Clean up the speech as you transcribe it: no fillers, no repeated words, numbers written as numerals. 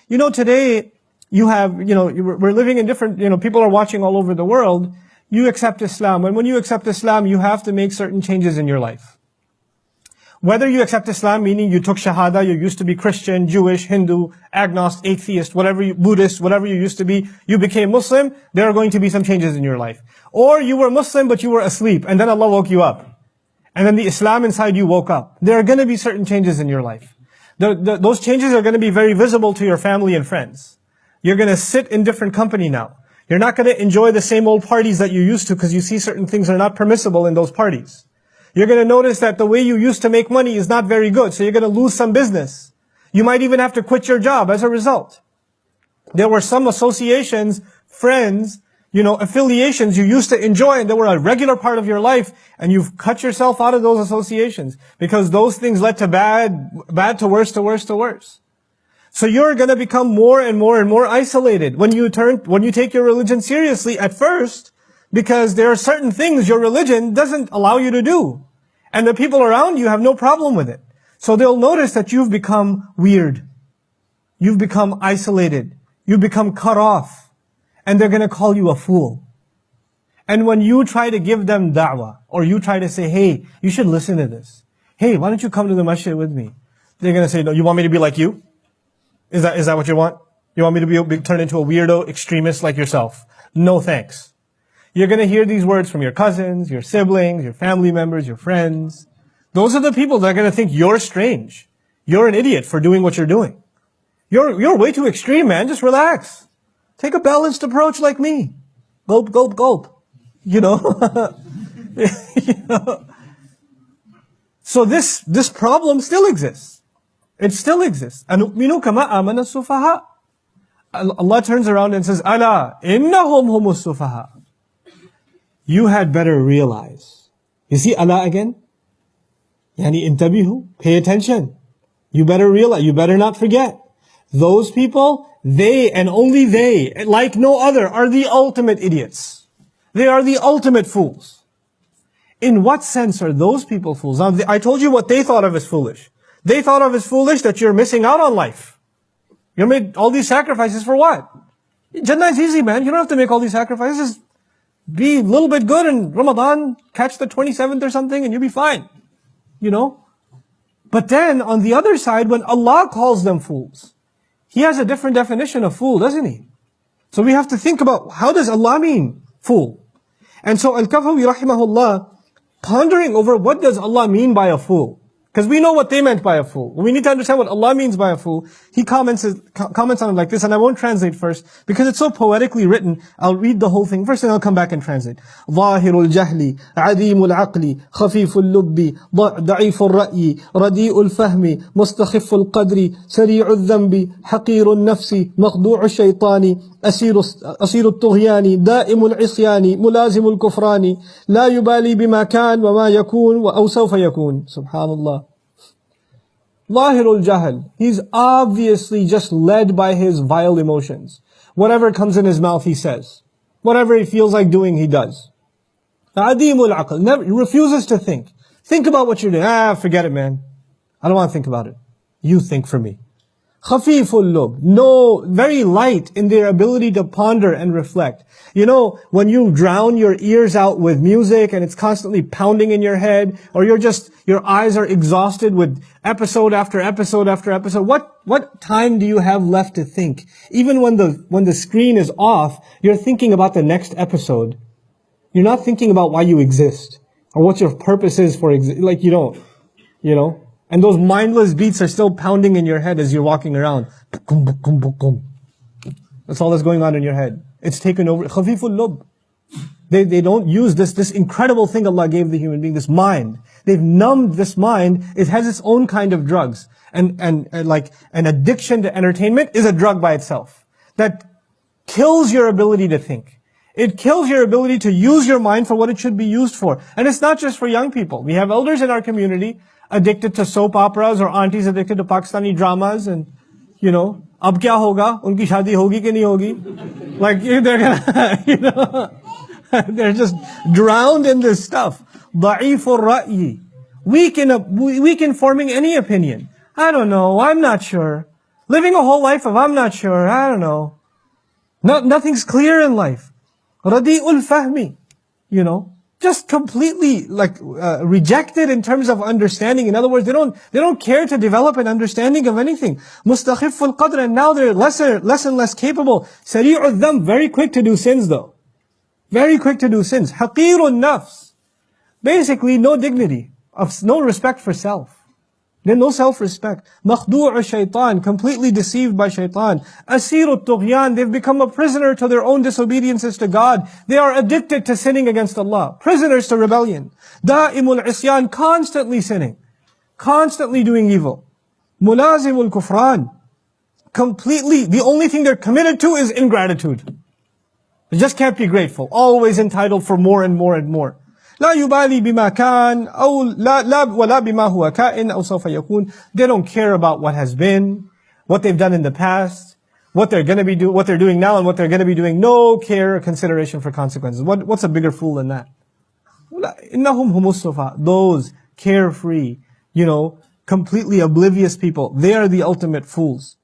Today, we're living in different, people are watching all over the world. You accept Islam. And when you accept Islam, you have to make certain changes in your life. Whether you accept Islam, meaning you took Shahada, you used to be Christian, Jewish, Hindu, agnostic, atheist, Buddhist, whatever you used to be, you became Muslim, there are going to be some changes in your life. Or you were Muslim, but you were asleep, and then Allah woke you up. And then the Islam inside you woke up. There are going to be certain changes in your life. Those changes are going to be very visible to your family and friends. You're going to sit in different company now. You're not going to enjoy the same old parties that you used to because you see certain things are not permissible in those parties. You're going to notice that the way you used to make money is not very good, so you're going to lose some business. You might even have to quit your job as a result. There were some associations, friends, affiliations you used to enjoy and they were a regular part of your life, and you've cut yourself out of those associations because those things led to bad to worse to worse to worse. So you're going to become more and more and more isolated when you take your religion seriously at first, because there are certain things your religion doesn't allow you to do. And the people around you have no problem with it. So they'll notice that you've become weird. You've become isolated. You've become cut off. And they're going to call you a fool. And when you try to give them da'wah, or you try to say, hey, you should listen to this. Hey, why don't you come to the masjid with me? They're going to say, no, you want me to be like you? Is that what you want? You want me to be turned into a weirdo extremist like yourself? No thanks. You're going to hear these words from your cousins, your siblings, your family members, your friends. Those are the people that are going to think you're strange. You're an idiot for doing what you're doing. You're way too extreme, man. Just relax. Take a balanced approach like me. Gulp, gulp, gulp. So this problem still exists. It still exists. أَنُؤْمِنُ كَمَا آمَنَ السُّفَهَاءُ. Allah turns around and says, أَلَا إِنَّهُمْ هُمُ السُّفَهَاءُ. You had better realize. You see Allah again? Yani intabihu, pay attention. You better realize, you better not forget. Those people, they and only they, like no other, are the ultimate idiots. They are the ultimate fools. In what sense are those people fools? Now, I told you what they thought of as foolish. They thought of as foolish that you're missing out on life. You made all these sacrifices for what? Jannah is easy, man. You don't have to make all these sacrifices. Be a little bit good in Ramadan, catch the 27th or something, and you'll be fine. But then, on the other side, when Allah calls them fools, He has a different definition of fool, doesn't He? So we have to think about, how does Allah mean fool? And so Al-Kafawi rahimahullah, pondering over what does Allah mean by a fool? Because we know what they meant by a fool. We need to understand what Allah means by a fool. He comments on it like this, and I won't translate first, because it's so poetically written. I'll read the whole thing first, and I'll come back and translate. ظاهر الجهل عديم العقل خفيف اللب ضعيف الرأي رديء الفهم مستخف القدر سريع الذنب حقير النفس مخدوع الشيطان أسير الطغيان دائم العصيان ملازم الكفران لا يبالي بما كان وما يكون أو سوف يكون. Subhanallah. Lahirul Jahl. He's obviously just led by his vile emotions. Whatever comes in his mouth, he says. Whatever he feels like doing, he does. Adimul Aql. He refuses to think. Think about what you're doing. Forget it, man. I don't want to think about it. You think for me. Khafiful lub. No, very light in their ability to ponder and reflect. When you drown your ears out with music and it's constantly pounding in your head, or your eyes are exhausted with episode after episode after episode, what time do you have left to think? Even when the screen is off, you're thinking about the next episode. You're not thinking about why you exist, or what your purpose is for like you don't, And those mindless beats are still pounding in your head as you're walking around. That's all that's going on in your head. It's taken over. Khafiful lub. They don't use this incredible thing Allah gave the human being, this mind. They've numbed this mind. It has its own kind of drugs. And like an addiction to entertainment is a drug by itself. That kills your ability to think. It kills your ability to use your mind for what it should be used for. And it's not just for young people. We have elders in our community addicted to soap operas, or aunties addicted to Pakistani dramas, and, ab kya hoga? Unki shadi hogi ki nahi hogi? Like, they're gonna, they're just drowned in this stuff. Da'ifur ra'yi. Weak in forming any opinion. I don't know, I'm not sure. Living a whole life of, I'm not sure, I don't know. Nothing's clear in life. Radi'ul fahmi. Just completely rejected in terms of understanding. In other words, they don't care to develop an understanding of anything. Mustakhiful qadr, and now they're less and less capable. Sari'ul dhanb, very quick to do sins though. Very quick to do sins. Haqirun nafs. Basically, no dignity, no respect for self. Then no self-respect. Makhdu'u shaitan, completely deceived by shaitan. Asiru tughyan, they've become a prisoner to their own disobediences to God. They are addicted to sinning against Allah. Prisoners to rebellion. Da'imul isyan, constantly sinning. Constantly doing evil. Mulazimul kufran. Completely, the only thing they're committed to is ingratitude. They just can't be grateful. Always entitled for more and more and more. لا يبالي بما كان أو لا ولا بما هو كائن أو سوف يكون. They don't care about what has been, what they've done in the past, what they're doing now, and what they're going to be doing. No care or consideration for consequences. What's a bigger fool than that? إنهم هم السفهاء. Those carefree, completely oblivious people, they are the ultimate fools.